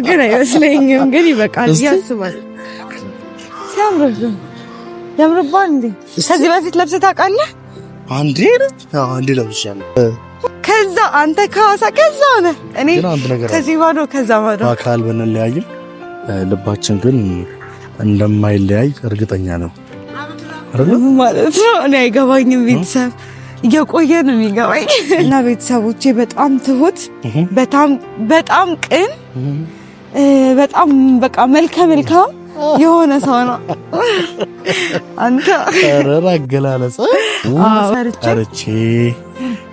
ግን አይመስለኝም ግን ይበቃል ያስባል ያምርባል እንዴ ከዚህ በፊት ለብሰህ ታውቃለህ አንዴ ለብሻለሁ ከዛ አንተ ከሐዋሳ ከዛ ሆነ እኔ ከዚህ ባዶ ከዛ ባዶ አካል ብንለያይም ልባችን ግን እንደማይለያይ እርግጠኛ ነው ማለት ነው እኔ አይገባኝም ቤተሰብ እየቆየ ነው የሚገባኝ እና ቤተሰቦቼ በጣም ትሁት በጣም ቅን በጣም በቃ መልካም የሆነ ሰው ነው አንተ አገላለጽ አረቼ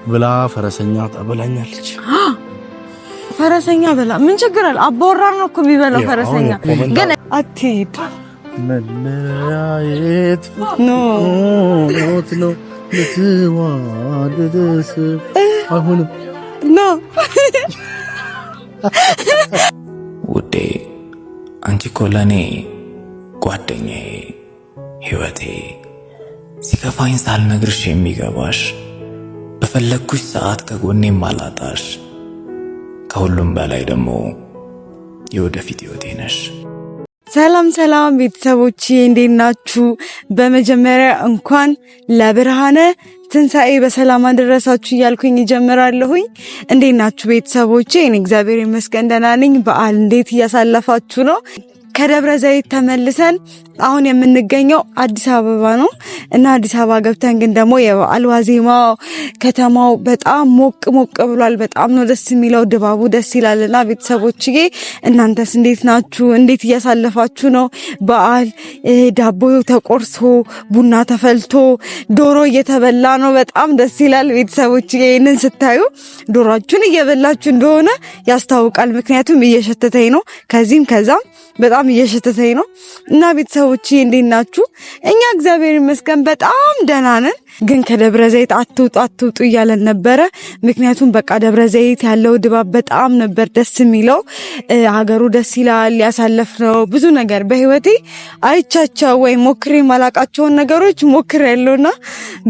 ብላ ፈረሰኛ ተበላኛለች ፈረሰኛ በላ ምን ችግር አለ አባወራ ነው እኮ የሚበላው ፈረሰኛ ግን አትሂድ መለያየት ነው ልትዋደደስ አሁንም ውዴ አንቺ እኮ ለኔ ጓደኛዬ ህይወቴ ሲከፋኝ ሳልነግርሽ የሚገባሽ በፈለግኩሽ ሰዓት ከጎኔ ማላጣሽ ከሁሉም በላይ ደግሞ የወደፊት ህይወቴ ነሽ። ሰላም ቤተሰቦቼ እንዴት ናችሁ? በመጀመሪያ እንኳን ለብርሃነ ትንሣኤ በሰላም አደረሳችሁ እያልኩኝ እጀምራለሁኝ። እንዴት ናችሁ ቤተሰቦቼ? እኔ እግዚአብሔር ይመስገን ደህና ነኝ። በዓል እንዴት እያሳለፋችሁ ነው? ከደብረ ዘይት ተመልሰን አሁን የምንገኘው አዲስ አበባ ነው እና አዲስ አበባ ገብተን ግን ደግሞ የበዓል ዋዜማው ከተማው በጣም ሞቅ ብሏል። በጣም ነው ደስ የሚለው፣ ድባቡ ደስ ይላልና ቤተሰቦችዬ እናንተስ እንዴት ናችሁ? እንዴት እያሳለፋችሁ ነው? በዓል ዳቦ ተቆርሶ ቡና ተፈልቶ ዶሮ እየተበላ ነው። በጣም ደስ ይላል ቤተሰቦችዬ። ይሄንን ስታዩ ዶሮአችሁን እየበላችሁ እንደሆነ ያስታውቃል። ምክንያቱም እየሸተተኝ ነው፣ ከዚህም ከዛም በጣም እየሸተተኝ ነው እና ቤተሰቦቼ እንዴት ናችሁ? እኛ እግዚአብሔር ይመስገን በጣም ደህና ነን። ግን ከደብረ ዘይት አትውጡ እያለን ነበረ። ምክንያቱም በቃ ደብረ ዘይት ያለው ድባብ በጣም ነበር ደስ የሚለው። ሀገሩ ደስ ይላል። ያሳለፍነው ብዙ ነገር በህይወቴ አይቻቸው ወይ ሞክሬ ማላቃቸውን ነገሮች ሞክሬያለሁና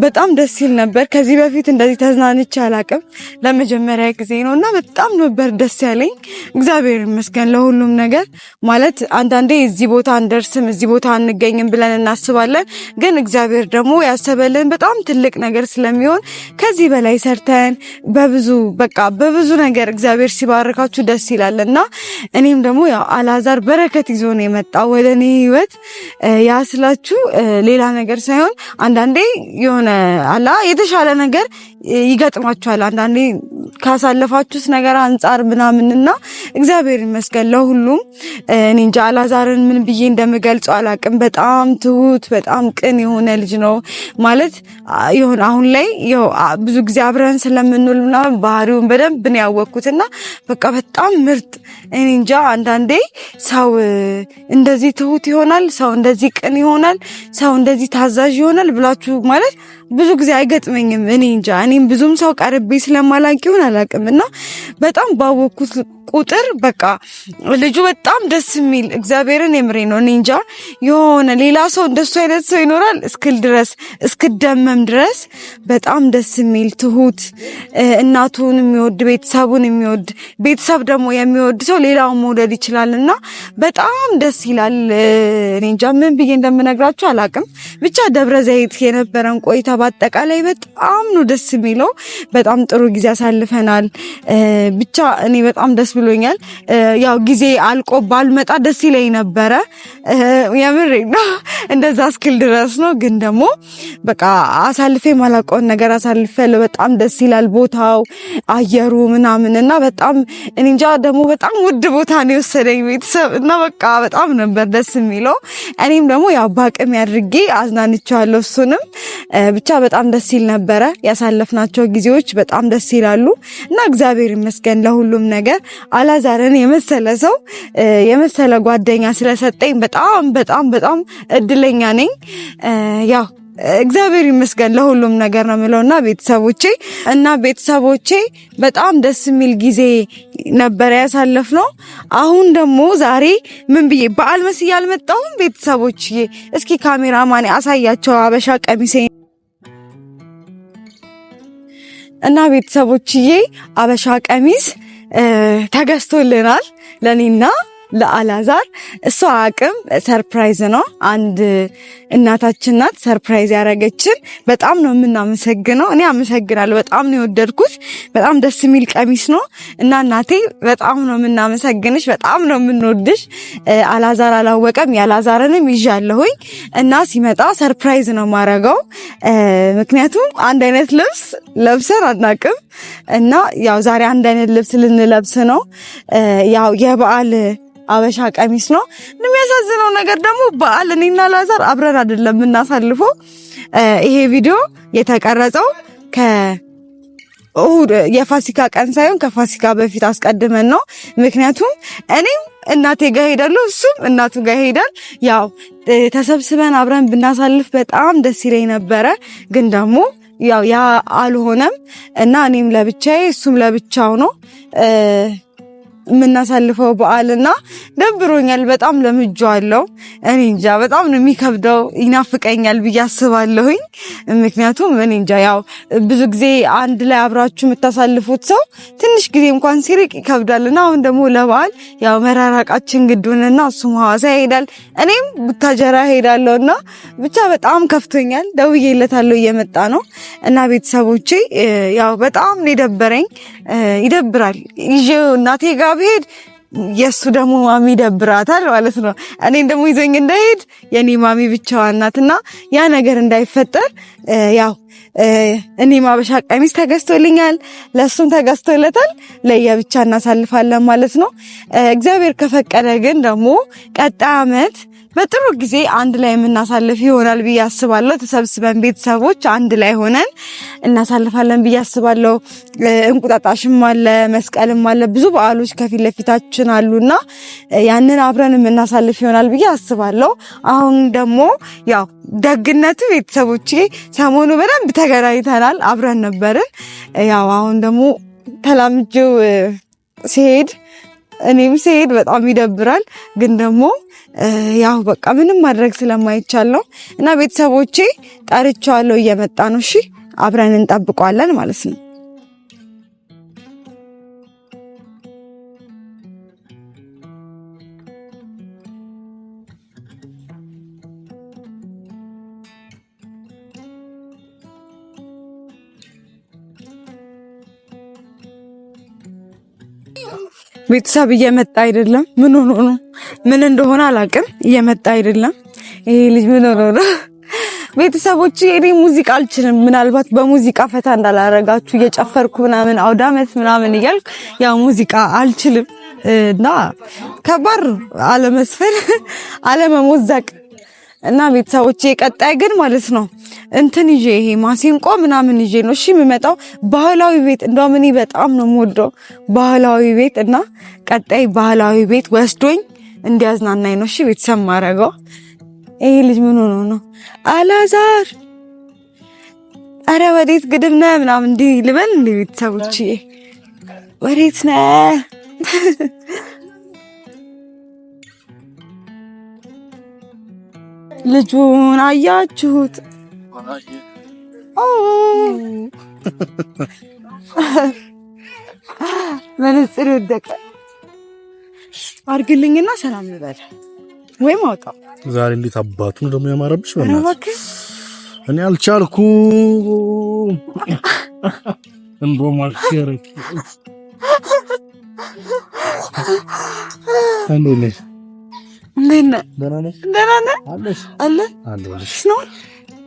በጣም ደስ ይል ነበር። ከዚህ በፊት እንደዚህ ተዝናንቼ አላቅም፣ ለመጀመሪያ ጊዜ ነውና በጣም ነበር ደስ ያለኝ። እግዚአብሔር ይመስገን ለሁሉም ነገር። ማለት አንዳንዴ እዚህ ቦታ እንደርስም እዚህ ቦታ አንገኝም ብለን እናስባለን፣ ግን እግዚአብሔር ደግሞ ያሰበልን በጣም ትልቅ ነገር ስለሚሆን ከዚህ በላይ ሰርተን በብዙ ነገር እግዚአብሔር ሲባርካችሁ ደስ ይላልና እኔም ደግሞ ያው አላዛር በረከት ይዞ ነው የመጣው ወደ እኔ ህይወት። ያስላችሁ ሌላ ነገር ሳይሆን አንዳንዴ የሆነ አላ የተሻለ ነገር ይገጥማችኋል አንዳንዴ ካሳለፋችሁት ነገር አንፃር ምናምንና እግዚአብሔር ይመስገን ለሁሉም። እኔ እንጃ አላዛርን ምን ብዬ እንደምገልጸው አላቅም። በጣም ትሁት በጣም ቅን የሆነ ልጅ ነው ማለት ይሁን። አሁን ላይ ያው ብዙ ጊዜ አብረን ስለምንውልና ባህሪውን በደንብ ነው ያወቅኩትና በቃ በጣም ምርጥ። እኔ እንጃ አንዳንዴ ሰው እንደዚህ ትሁት ይሆናል፣ ሰው እንደዚህ ቅን ይሆናል፣ ሰው እንደዚህ ታዛዥ ይሆናል ብላችሁ ማለት ብዙ ጊዜ አይገጥመኝም። እኔ እንጃ እኔም ብዙም ሰው ቀርቤ ስለማላውቅ ይሁን አላውቅምና በጣም ባወቅኩት ቁጥር በቃ ልጁ በጣም ደስ የሚል እግዚአብሔርን የምሬ ነው። እኔ እንጃ የሆነ ሌላ ሰው እንደሱ አይነት ሰው ይኖራል እስክል ድረስ እስክደመም ድረስ በጣም ደስ የሚል ትሁት፣ እናቱን የሚወድ ቤተሰቡን የሚወድ ቤተሰብ ደግሞ የሚወድ ሰው ሌላውን መውደድ ይችላልና በጣም ደስ ይላል። እኔ እንጃ ምን ብዬ እንደምነግራችሁ አላውቅም። ብቻ ደብረ ዘይት የነበረን ቆይታ በአጠቃላይ በጣም ነው ደስ የሚለው። በጣም ጥሩ ጊዜ አሳልፈናል። ብቻ እኔ በጣም ደስ ብሎኛል። ያው ጊዜ አልቆ ባልመጣ ደስ ይለኝ ነበረ የምሬ ነው እንደዛ እስክል ድረስ ነው። ግን ደግሞ በቃ አሳልፌ ማላውቀውን ነገር አሳልፌያለሁ። በጣም ደስ ይላል ቦታው፣ አየሩ ምናምንና በጣም እኔ እንጃ ደግሞ በጣም ውድ ቦታ ነው የወሰደኝ ቤተሰብ እና በቃ በጣም ነበር ደስ የሚለው። እኔም ደግሞ ያው ባቅም ያድርጌ አዝናንቻለሁ እሱንም። ብቻ በጣም ደስ ይል ነበረ። ያሳለፍናቸው ጊዜዎች በጣም ደስ ይላሉ እና እግዚአብሔር ይመስገን ለሁሉም ነገር። አላዛርን የመሰለ ሰው የመሰለ ጓደኛ ስለሰጠኝ በጣም እድለኛ ነኝ። ያው እግዚአብሔር ይመስገን ለሁሉም ነገር ነው የምለውና ቤተሰቦቼ በጣም ደስ የሚል ጊዜ ነበር ያሳለፍነው። አሁን ደግሞ ዛሬ ምን ብዬ በዓል መስዬ አልመጣሁም ቤተሰቦቼ። እስኪ ካሜራማን አሳያቸው አበሻ ቀሚሴ እና ቤተሰቦቼ አበሻ ቀሚስ ተገዝቶልናል ለኔና ለአላዛር። እሷ አቅም ሰርፕራይዝ ነው። አንድ እናታችን ናት ሰርፕራይዝ ያረገችን። በጣም ነው የምናመሰግነው። እኔ አመሰግናለሁ። በጣም ነው የወደድኩት። በጣም ደስ የሚል ቀሚስ ነው እና እናቴ በጣም ነው የምናመሰግንሽ። በጣም ነው የምንወድሽ። አላዛር አላወቀም፣ ያላዛርንም ይዣለሁኝ እና ሲመጣ ሰርፕራይዝ ነው ማረገው። ምክንያቱም አንድ አይነት ልብስ ለብሰን አናቅም እና ያው ዛሬ አንድ አይነት ልብስ ልንለብስ ነው። ያው የበዓል አበሻ ቀሚስ ነው። የሚያሳዝነው ነገር ደግሞ በዓል እኔና አላዛር አብረን አይደለም የምናሳልፈው። ይሄ ቪዲዮ የተቀረጸው ከእሁድ የፋሲካ ቀን ሳይሆን ከፋሲካ በፊት አስቀድመን ነው። ምክንያቱም እኔም እናቴ ጋር ሄዳለሁ፣ እሱም እናቱ ጋር ሄዳል። ያው ተሰብስበን አብረን ብናሳልፍ በጣም ደስ ይለኝ ነበረ፣ ግን ደግሞ ያው ያ አልሆነም እና እኔም ለብቻዬ እሱም ለብቻው ነው የምናሳልፈው በዓልና ደብሮኛል። በጣም ለምጄዋለሁ። እኔ እንጃ በጣም ነው የሚከብደው። ይናፍቀኛል ብዬ አስባለሁኝ። ምክንያቱም እኔ እንጃ ያው ብዙ ጊዜ አንድ ላይ አብራችሁ የምታሳልፉት ሰው ትንሽ ጊዜ እንኳን ሲርቅ ይከብዳልና አሁን ደግሞ ለበዓል ያው መራራቃችን ግዱንና እሱም ሐዋሳ ይሄዳል፣ እኔም ቡታጀራ ሄዳለሁና ብቻ በጣም ከፍቶኛል። ደውዬለታለሁ እየመጣ ነው እና ቤተሰቦቼ ያው በጣም ነው የደበረኝ። ይደብራል። ይዤው እናቴ ጋር ብሄድ የሱ ደግሞ ማሚ ደብራታል ማለት ነው። እኔን ደግሞ ይዘኝ እንዳይሄድ የኔ ማሚ ብቻዋን ናትና ያ ነገር እንዳይፈጠር ያው እኔ ማበሻ ቀሚስ ተገዝቶልኛል፣ ለሱም ተገዝቶለታል። ለየብቻ እናሳልፋለን ማለት ነው። እግዚአብሔር ከፈቀደ ግን ደግሞ ቀጣይ ዓመት በጥሩ ጊዜ አንድ ላይ የምናሳልፍ ይሆናል ብዬ አስባለሁ። ተሰብስበን ቤተሰቦች አንድ ላይ ሆነን እናሳልፋለን ብዬ አስባለሁ። እንቁጣጣሽም አለ፣ መስቀልም አለ፣ ብዙ በዓሎች ከፊት ለፊታችን አሉና ያንን አብረን የምናሳልፍ ይሆናል ብዬ አስባለሁ። አሁን ደግሞ ያው ደግነቱ ቤተሰቦቼ ሰሞኑ በደንብ ተገናኝተናል፣ አብረን ነበርን። ያው አሁን ደግሞ ተላምጄው ሲሄድ እኔም ሲሄድ በጣም ይደብራል፣ ግን ደግሞ ያው በቃ ምንም ማድረግ ስለማይቻል ነው እና ቤተሰቦቼ ጠርቻለሁ፣ እየመጣ ነው። እሺ አብረን እንጠብቀዋለን ማለት ነው። ቤተሰብ እየመጣ አይደለም። ምን ሆኖ ነው? ምን እንደሆነ አላውቅም። እየመጣ አይደለም። ይሄ ልጅ ምን ሆኖ ነው? ቤተሰቦች እኔ ሙዚቃ አልችልም። ምናልባት በሙዚቃ ፈታ እንዳላረጋችሁ እየጨፈርኩ ምናምን አውደ ዓመት ምናምን እያልኩ ያው ሙዚቃ አልችልም እና ከባድ አለመስፈን አለመሞዘቅ እና ቤተሰቦቼ ቀጣይ ግን ማለት ነው እንትን ይዤ ይሄ ማሲንቆ ምናምን ይዤ ነው እሺ የምመጣው። ባህላዊ ቤት እንደውም እኔ በጣም ነው የምወደው ባህላዊ ቤት እና ቀጣይ ባህላዊ ቤት ወስዶኝ እንዲያዝናናኝ ነው እሺ ቤተሰብ ማረጋው። ይሄ ልጅ ምን ሆኖ ነው? አላዛር አረ ወዴት ግድም ነህ ምናምን እንዲህ ልበል እንደ ቤተሰቦቼ ወዴት ነህ? ልጁን አያችሁት? መነጽር ወደቀ። አርግልኝና ሰላም ልበል ወይም አውጣው። ዛሬ እንዴት አባቱ ነው ደግሞ ያማረብሽ? በእናትህ እኔ አልቻልኩም። እንደማልከረክ አንዴ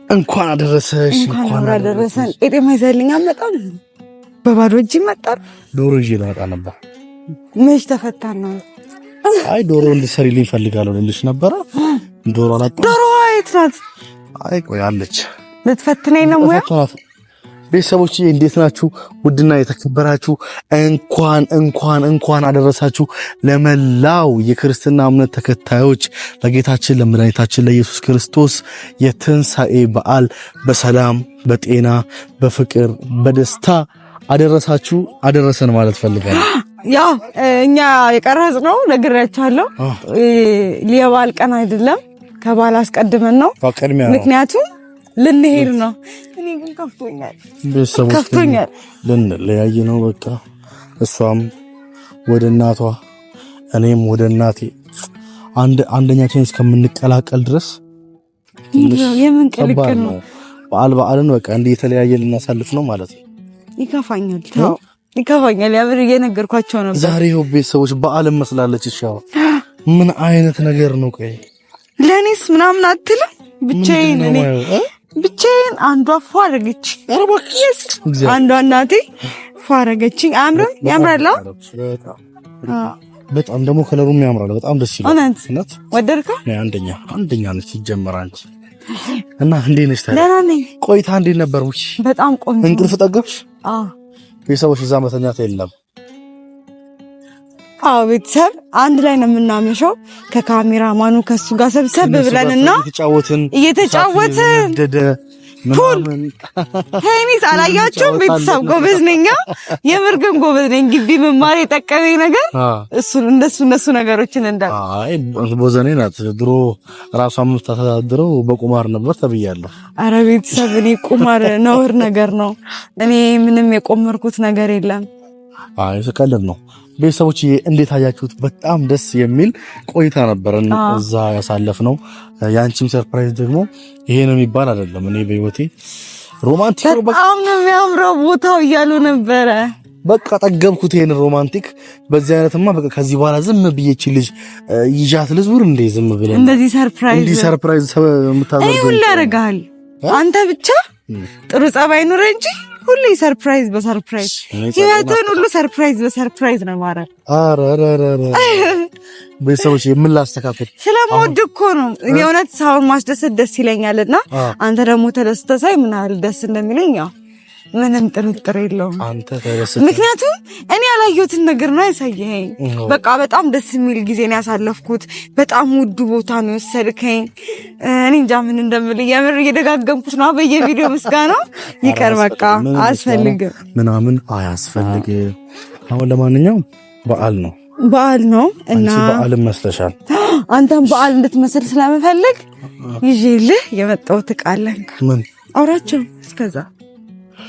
እንኳን አደረሰሽ። እንኳን አደረሰን። ቄጤማ ይዘህልኝ አመጣም። በባዶ እጅ መጣር። ዶሮ ይዤ ልመጣ ነበር። መች ተፈታን ነው? አይ ዶሮ እንድትሰሪልኝ ፈልጋለሁ ልልሽ ነበረ። ዶሮ አላጣ። ዶሮ የት ናት? አይ ቆይ አለች። ልትፈትነኝ ነው ሙያ? ቤተሰቦች እንዴት ናችሁ? ውድና የተከበራችሁ እንኳን አደረሳችሁ ለመላው የክርስትና እምነት ተከታዮች ለጌታችን ለመድኃኒታችን ለኢየሱስ ክርስቶስ የትንሣኤ በዓል በሰላም በጤና በፍቅር በደስታ አደረሳችሁ አደረሰን ማለት ፈልጋለሁ። ያው እኛ የቀረጽነው ነግሬያችኋለሁ። የበዓል ቀን አይደለም፣ ከበዓል አስቀድመን ነው። ምክንያቱም ልንሄድ ነው። እኔ ግን ከፍቶኛል። ልንለያይ ነው በቃ። እሷም ወደ እናቷ እኔም ወደ እናቴ አንደኛችን እስከምንቀላቀል ድረስ የምን ቅልቅል ነው? በዓልን በቃ እንደ የተለያየ ልናሳልፍ ነው ማለት ነው። ይከፋኛል፣ ተው ይከፋኛል። ያብር እየነገርኳቸው ነበር። ዛሬ ቤተሰቦች በዓልን መስላለች። ሻው ምን አይነት ነገር ነው? ቆይ ለኔስ ምናምን አትልም? ብቻዬን አንዷ ፏ አረገች። አንዷ እናቴ ፏ አረገችኝ። አምሮ ያምራል። በጣም ደግሞ ከለሩም ያምራል። በጣም ደስ ይላል። እውነት ወደድከው? አንደኛ ነች ሲጀመር አንቺ እና እንዴት ነሽ ታዲያ? ደህና ነኝ። ቆይታ እንዴት ነበር? በጣም ቆንጆ። እንቅልፍ ጠገብሽ? አዎ። ቤተሰቦች እዛ መተኛት የለም? አዎ፣ ቤተሰብ አንድ ላይ ነው የምናመሸው ከካሜራማኑ ከሱ ጋር ሰብሰብ ብለንና እየተጫወትን ምናምን ሄኒስ አላያችሁም? ቤተሰብ ጎበዝ ነኝ። የምር ግን ጎበዝ ነኝ። ግቢ መማር የጠቀመኝ ነገር እነሱ ነገሮችን አይ ቦዘኔ ናት። ድሮ ራሷን የምታስተዳድረው በቁማር ነበር ተብያለሁ። አረ ቤተሰብ እኔ ቁማር ነውር ነገር ነው። እኔ ምንም የቆመርኩት ነገር የለም። አይ ስቀልድ ነው። ቤተሰቦች እንዴት አያችሁት? በጣም ደስ የሚል ቆይታ ነበረን እዛ ያሳለፍነው። ያንቺም ሰርፕራይዝ ደግሞ ይሄ ነው የሚባል አይደለም። እኔ በህይወቴ ሮማንቲክ በጣም ነው የሚያምረው ቦታው እያሉ ነበረ። በቃ ጠገብኩት ይሄን ሮማንቲክ። በዚህ አይነትማ በቃ ከዚህ በኋላ ዝም ብዬች ልጅ ይዣት ልዙር እንዴ? ዝም ብለን እንደዚህ ሰርፕራይዝ የምታደርገው ሁሉ ያደርጋል። አንተ ብቻ ጥሩ ጸባይ ኑር እንጂ ሁሉ ሰርፕራይዝ በሰርፕራይዝ ህይወቱን ሁሉ ሰርፕራይዝ በሰርፕራይዝ ነው ማለት። አረ ቤተሰቦች የምላስተካከል ስለምወድ እኮ ነው። እኔ እውነት ሰውን ማስደሰት ደስ ይለኛልና አንተ ደግሞ ተደስተህ ሳይ ምን ያህል ደስ እንደሚለኝ ያው ምንም ጥርጥር የለውም። አንተ ተደስተህ ምክንያቱም እኔ ያላየሁትን ነገር ነው ያሳየኸኝ። በቃ በጣም ደስ የሚል ጊዜ ነው ያሳለፍኩት። በጣም ውድ ቦታ ነው የወሰድከኝ። እኔ እንጃ ምን እንደምል የምር እየደጋገምኩት ነው በየቪዲዮ ምስጋና ይቀር በቃ አያስፈልግም ምናምን አያስፈልግም። አሁን ለማንኛውም በዓል ነው እና አንቺ በዓልን መስለሻል። አንተም በዓል እንድትመስል ስለምፈልግ ይዤልህ የመጣሁት ዕቃ አለኝ። ምን አውራቸው እስከዛ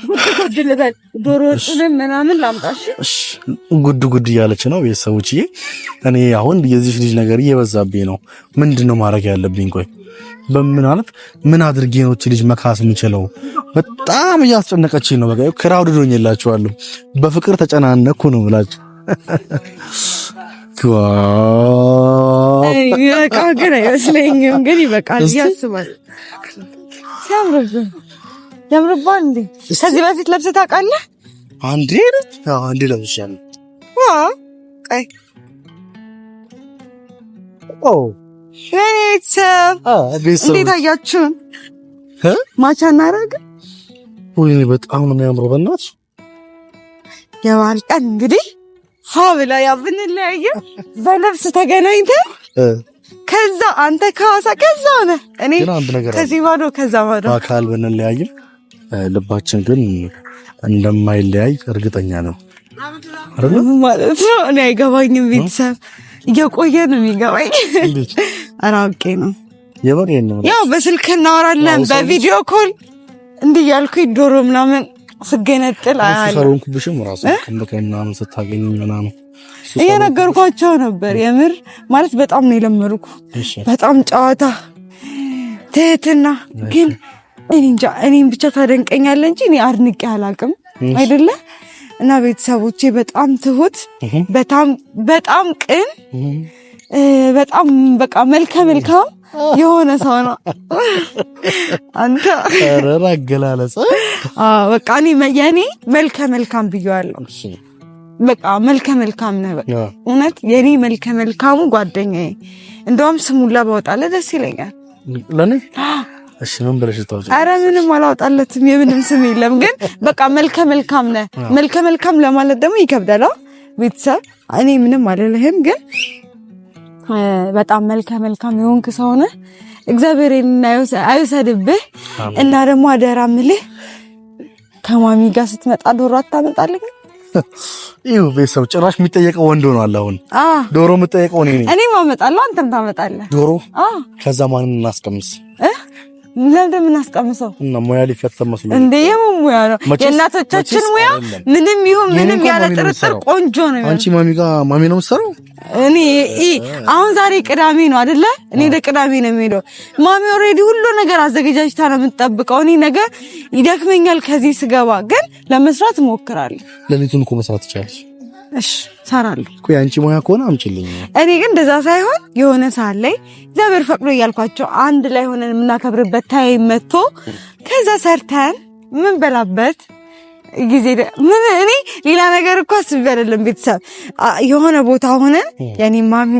ጉድ ዶሮ ወጥን ምናምን ላምጣሽ። ጉድ እያለች ነው ቤተሰቦችዬ። እኔ አሁን የዚህ ልጅ ነገር እየበዛብኝ ነው። ምንድነው ማድረግ ያለብኝ? ቆይ ምን አድርጌ ነው እቺ ልጅ መካስ የምችለው? በጣም እያስጨነቀችኝ ነው። በቃ ክራውድ ዶኝላችኋለሁ። በፍቅር ተጨናነኩ ነው ብላችሁ በቃ ግን አይመስለኝም። ግን ይበቃል ያስባል። ያምርባል እንዴ? ከዚህ በፊት ለብሰህ ታውቃለህ? አንዴ ለብሻለሁ። ቀይ ቤተሰብ እንዴት አያችሁን? ማቻ እናደርግ። ወይኔ በጣም ነው የሚያምረው። በእናትሽ የበዓል ቀን እንግዲህ ፋብላ ያብንለያየ በልብስ ተገናኝተን ከዛ አንተ ከሐዋሳ ከዛ ሆነ እኔ ከዚህ ማዶ አካል ብንለያይም ልባችን ግን እንደማይለያይ እርግጠኛ ነው ማለት ነው። እኔ አይገባኝም። ቤተሰብ እየቆየ ነው የሚገባኝ። አራውቄ ነው ያው በስልክ እናወራለን በቪዲዮ ኮል እንዲህ ያልኩኝ ዶሮ ምናምን ስገነጥል አያለሁ። ኩብሽም ራሱ ከምከናም ስታገኝ ምናምን እየነገርኳቸው ነበር። የምር ማለት በጣም ነው የለመድኩ። በጣም ጨዋታ ትህትና ግን እኔ እንጃ እኔን ብቻ ታደንቀኛለህ እንጂ እኔ አድንቄ አላውቅም አይደለ? እና ቤተሰቦቼ በጣም ትሁት፣ በጣም ቅን፣ በጣም በቃ መልካም የሆነ ሰው ነው። አንተ አረራ አገላለጽ በቃ የኔ መልካም ብየዋለሁ። በቃ መልካም ነው። በቃ እውነት የኔ መልካሙ ጓደኛዬ። እንደውም ስሙን ላባወጣለት ደስ ይለኛል ለኔ። እሺ ምን ብለሽ ታውቂ? አረ ምንም አላወጣለትም። የምንም ስም የለም። ግን በቃ መልካም ነህ። መልካም ለማለት ደግሞ ይከብዳል። ቤተሰብ እኔ ምንም አልልህም፣ ግን በጣም መልካም የሆንክ ሰው ነህ። እግዚአብሔር አይውሰድብህ። እና ደግሞ አደራ ምልህ ከማሚ ጋር ስትመጣ ዶሮ አታመጣልኝ። ይኸው ቤተሰብ ጭራሽ የሚጠየቀው ወንድ ሆኗል። አሁን ዶሮ የምጠየቀው እኔ ነኝ። እኔም አመጣለሁ፣ አንተም ታመጣለህ ዶሮ። ከዛ ማንን እናስቀምስ? ለምን አስቀምሰው እና ሙያ ሊፈተን መስሎ እንዴ? ሙያ ነው የእናቶቻችን ሙያ። ምንም ይሁን ምንም ያለ ጥርጥር ቆንጆ ነው። አንቺ ማሚ ነው የምትሰራው? እኔ አሁን ዛሬ ቅዳሜ ነው አይደለ? እኔ ለቅዳሜ ነው የምሄደው። ማሚ ኦሬዲ ሁሉ ነገር አዘጋጅታ ነው የምትጠብቀው። እኔ ነገ ይደክመኛል ከዚህ ስገባ፣ ግን ለመስራት እሞክራለሁ። ለሊቱን እኮ መስራት ይቻላል። እሺ ሰራለሁ እኮ ያንቺ ሙያ ከሆነ አምጪልኝ። እኔ ግን እንደዛ ሳይሆን የሆነ ሰዓት ላይ እግዚአብሔር ፈቅዶ እያልኳቸው አንድ ላይ ሆነን የምናከብርበት ታይም መጥቶ ከዛ ሰርተን ምን በላበት ጊዜ ምን እኔ ሌላ ነገር እኮ አስቤ አይደለም። ቤተሰብ የሆነ ቦታ ሆነን ያኔ ማሚ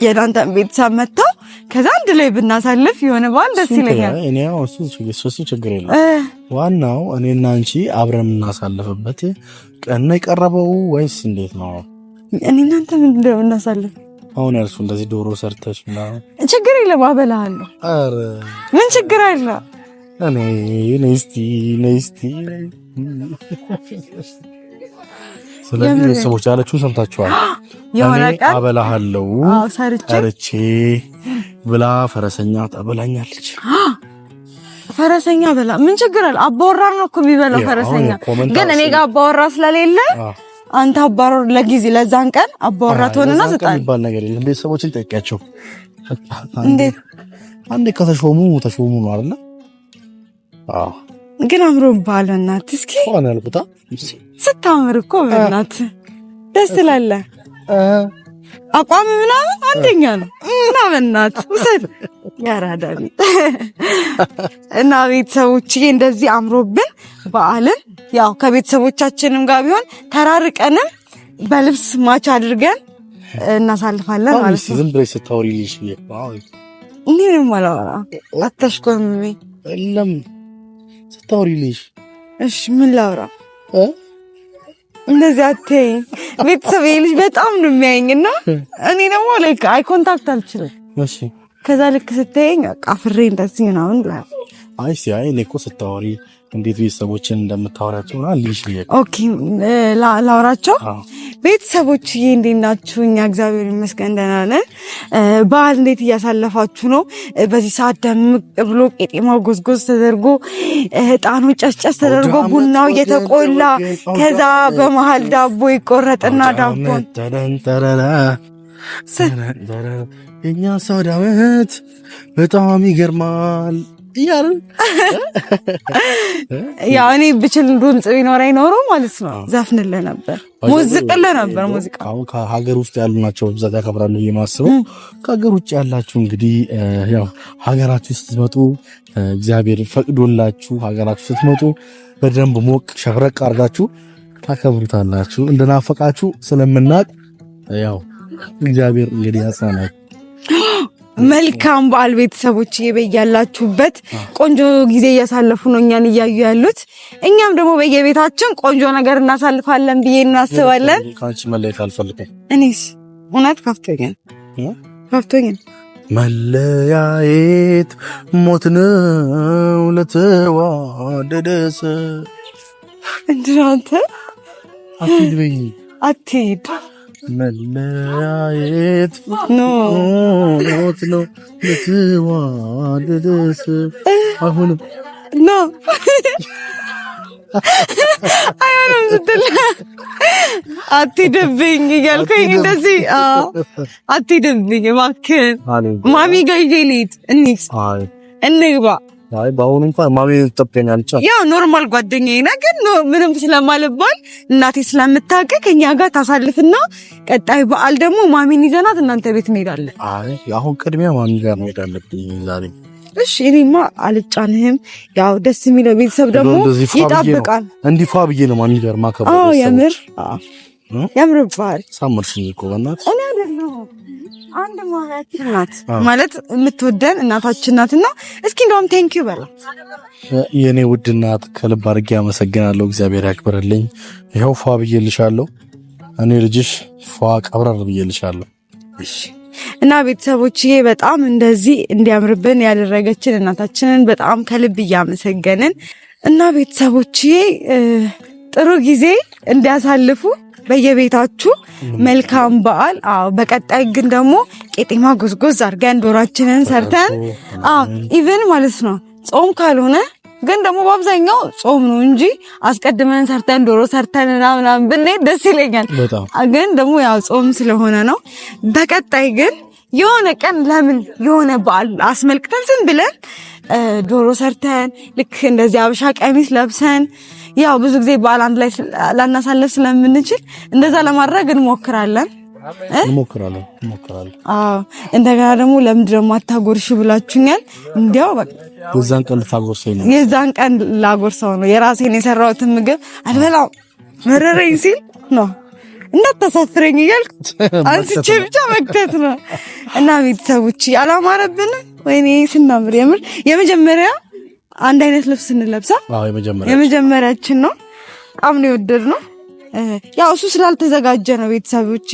የዳንተን ቤተሰብ መጥተው ከዛ አንድ ላይ ብናሳልፍ የሆነ በአንድ ደስ ይለኛል። እኔ እሱ ችግር የለም። ዋናው እኔና አንቺ አብረን የምናሳልፍበት ቀን ነው የቀረበው ወይስ እንዴት ነው? እኔ እናንተ ምንድን ነው እናሳልፍ? አሁን ያልሱ እንደዚህ ዶሮ ሰርተሽ ምናምን ችግር የለም አበላሃለሁ። ኧረ ምን ችግር አለ? እኔ ነስቲ ስለዚህ ቤተሰቦች ያለችውን ሰምታችኋል። የሆነ ቀን አበላሃለሁ ሰርቼ ብላ ፈረሰኛ ታበላኛለች። ፈረሰኛ በላ ምን ችግር አለ? አባወራ ነው እኮ የሚበላው ፈረሰኛ። ግን እኔ ጋር አባወራ ስለሌለ አንተ አባወራ ለጊዜ ለዛን ቀን አባወራ ትሆንና ዘጣኝ የሚባል ነገር የለም። ቤተሰቦችን ጠይቂያቸው። እንዴት አንዴ ከተሾሙ ነው አይደል? አዎ ግን አምሮብሃል በእናትህ። እስኪ ሆነ አልኩታ ስታምር እኮ በእናትህ ደስ ትላለህ። አቋም ምናምን አንደኛ ነው እና በእናትህ ውሰድ ያራዳል። እና ቤተሰቦቼ እንደዚህ አምሮብን በዓልን ያው ከቤተሰቦቻችንም ጋር ቢሆን ተራርቀንም በልብስ ማች አድርገን እናሳልፋለን ማለት ነው። ዝም ብለሽ ስታወሪልሽ ይባል ምንም አላወራ አታሽኮርምኝ የለም ስታወሪልሽ። እሺ ምን ላውራ? እንደዚህ አትይኝ። ቤተሰብ ልጅ በጣም ነው የሚያየኝና እኔ ደግሞ ላይክ አይ ኮንታክት አልችልም። እሺ ከዛ ልክ ስትይኝ አፍሬ እንደዚህ ነው እንላ። አይ ሲያይ እኔ እኮ ስታወሪ እንዴት ቤተሰቦችን እንደምታወራቸው እና ልጅ ልጅ ኦኬ ላውራቸው። ቤተሰቦችዬ እንዴት ናችሁ? እኛ እግዚአብሔር ይመስገን ደህና ነን። በዓል እንዴት እያሳለፋችሁ ነው? በዚህ ሰዓት ደምቅ ብሎ ቄጤማው ጎዝጎዝ ተደርጎ ዕጣኑ ጨስጨስ ተደርጎ ቡናው እየተቆላ ከዛ በመሃል ዳቦ ይቆረጥና ዳቦ የኛ ሰው ዳመት በጣም ይገርማል እያሉ ያው እኔ ብችል ድምጽ ቢኖረኝ ኖሮ ማለት ነው ዘፍንልህ ነበር፣ ሙዚቅልህ ነበር። ሙዚቃ አሁን ከሀገር ውስጥ ያሉ ናቸው በብዛት ያከብራሉ የማስበው። ከሀገር ውጭ ያላችሁ እንግዲህ ያው ሀገራችሁ ስትመጡ እግዚአብሔር ፈቅዶላችሁ ሀገራችሁ ስትመጡ በደንብ ሞቅ ሸብረቅ አድርጋችሁ ታከብሩታላችሁ። እንደናፈቃችሁ ስለምናቅ ያው እግዚአብሔር እንግዲህ ያጽናናችሁ። መልካም በዓል ቤተሰቦች፣ በያላችሁበት ቆንጆ ጊዜ እያሳለፉ ነው እኛን እያዩ ያሉት። እኛም ደግሞ በየቤታችን ቆንጆ ነገር እናሳልፋለን ብዬ እናስባለን። ካንቺ መለየት አልፈልግም። እኔስ እውነት ከፍቶኛል። መለያየት ሞት ነው ለተዋደደ ሰው። እንድራንተ አትሂድ መለያየት ሞት ነው ለተዋደደ ሰው። አሁንም ኖ አይሆንም ስትል አትሂድብኝ እያልኩኝ እንደዚህ አትሂድብኝ እባክህን ማሚ ጋር ይዤ ልሂድ እንግባ። አይ በአሁኑ እንኳን ማሚ ተጠብቀኛለች። ያው ኖርማል ጓደኛዬ ነህ፣ ግን ምንም ስለማልባል እናቴ ስለምታውቅ ከኛ ጋር ታሳልፍና ቀጣይ በዓል ደግሞ ማሚን ይዘናት እናንተ ቤት እንሄዳለን። አይ አሁን ቅድሚያ ማሚ ጋር መሄድ አለብኝ ዛሬ። እሺ እኔማ አልጫንህም። ያው ደስ የሚለው ቤተሰብ ደግሞ ይጣብቃል። እንዲፋ ብዬ ነው ማሚ ጋር ማከብረው። አዎ ያምርብሃል። ሳመርሽኝ እኮ በእናትሽ። እኔ አይደለሁ አንድ ማያችን ናት ማለት የምትወደን እናታችን ናትና እስኪ እንደውም ቴንኪው በላት። የኔ ውድ እናት ከልብ አድርጌ አመሰግናለሁ። እግዚአብሔር ያክብርልኝ። ይኸው ፏ ብዬልሻለሁ። እኔ ልጅሽ ፏ ቀብረር ብዬልሻለሁ። እሺ እና ቤተሰቦች ይሄ በጣም እንደዚህ እንዲያምርብን ያደረገችን እናታችንን በጣም ከልብ እያመሰገንን እና ቤተሰቦች ጥሩ ጊዜ እንዲያሳልፉ በየቤታችሁ መልካም በዓል። በቀጣይ ግን ደግሞ ቄጤማ ጎዝጎዝ አድርገን ዶሯችንን ሰርተን ኢቭን ማለት ነው ጾም ካልሆነ ግን ደግሞ በአብዛኛው ጾም ነው እንጂ አስቀድመን ሰርተን ዶሮ ሰርተን ምናምን ብንሄድ ደስ ይለኛል። ግን ደግሞ ያው ጾም ስለሆነ ነው። በቀጣይ ግን የሆነ ቀን ለምን የሆነ በዓል አስመልክተን ዝም ብለን ዶሮ ሰርተን ልክ እንደዚህ አበሻ ቀሚስ ለብሰን ያው ብዙ ጊዜ በዓል አንድ ላይ ላናሳልፍ ስለምንችል እንደዛ ለማድረግ እንሞክራለን። አዎ እንደገና ደግሞ ለምንድን ነው የማታጎርሺ ብላችሁኛል። እንዲያው በቃ የዛን ቀን ልታጎርሰኝ ነው። የዛን ቀን ላጎርሰው ነው። የራሴን የሰራሁትን ምግብ አልበላም መረረኝ ሲል ነው እንዳታሳፍረኝ እያልኩ አንስቼ ብቻ መክተት ነው። እና ቤተሰቦች አላማረብን ወይኔ ስናምር የምር የመጀመሪያ አንድ አይነት ልብስ እንለብሳ። አዎ የመጀመሪያችን ነው። በጣም ነው የወደድነው። ያው እሱ ስላልተዘጋጀ ነው ቤተሰቦች።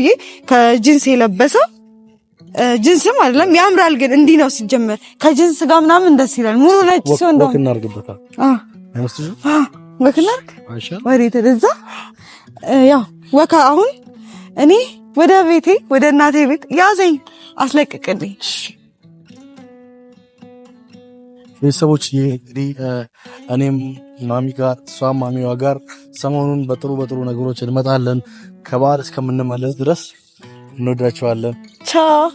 ከጅንስ የለበሰው ጅንስም አይደለም ያምራል፣ ግን እንዲህ ነው ሲጀመር ከጅንስ ጋር ምናምን ደስ ይላል። ሙሉ ነጭ ሲሆን እንደው ወክናርግበታል። ወክናርግ ወዴት ተደዛ ያው ወካ አሁን እኔ ወደ ቤቴ ወደ እናቴ ቤት ያዘኝ አስለቅቅልኝ። ቤተሰቦች እንግዲህ እኔም ማሚ ጋር እሷም ማሚዋ ጋር ሰሞኑን በጥሩ ነገሮች እንመጣለን። ከበዓል እስከምንመለስ ድረስ እንወዳቸዋለን። ቻው።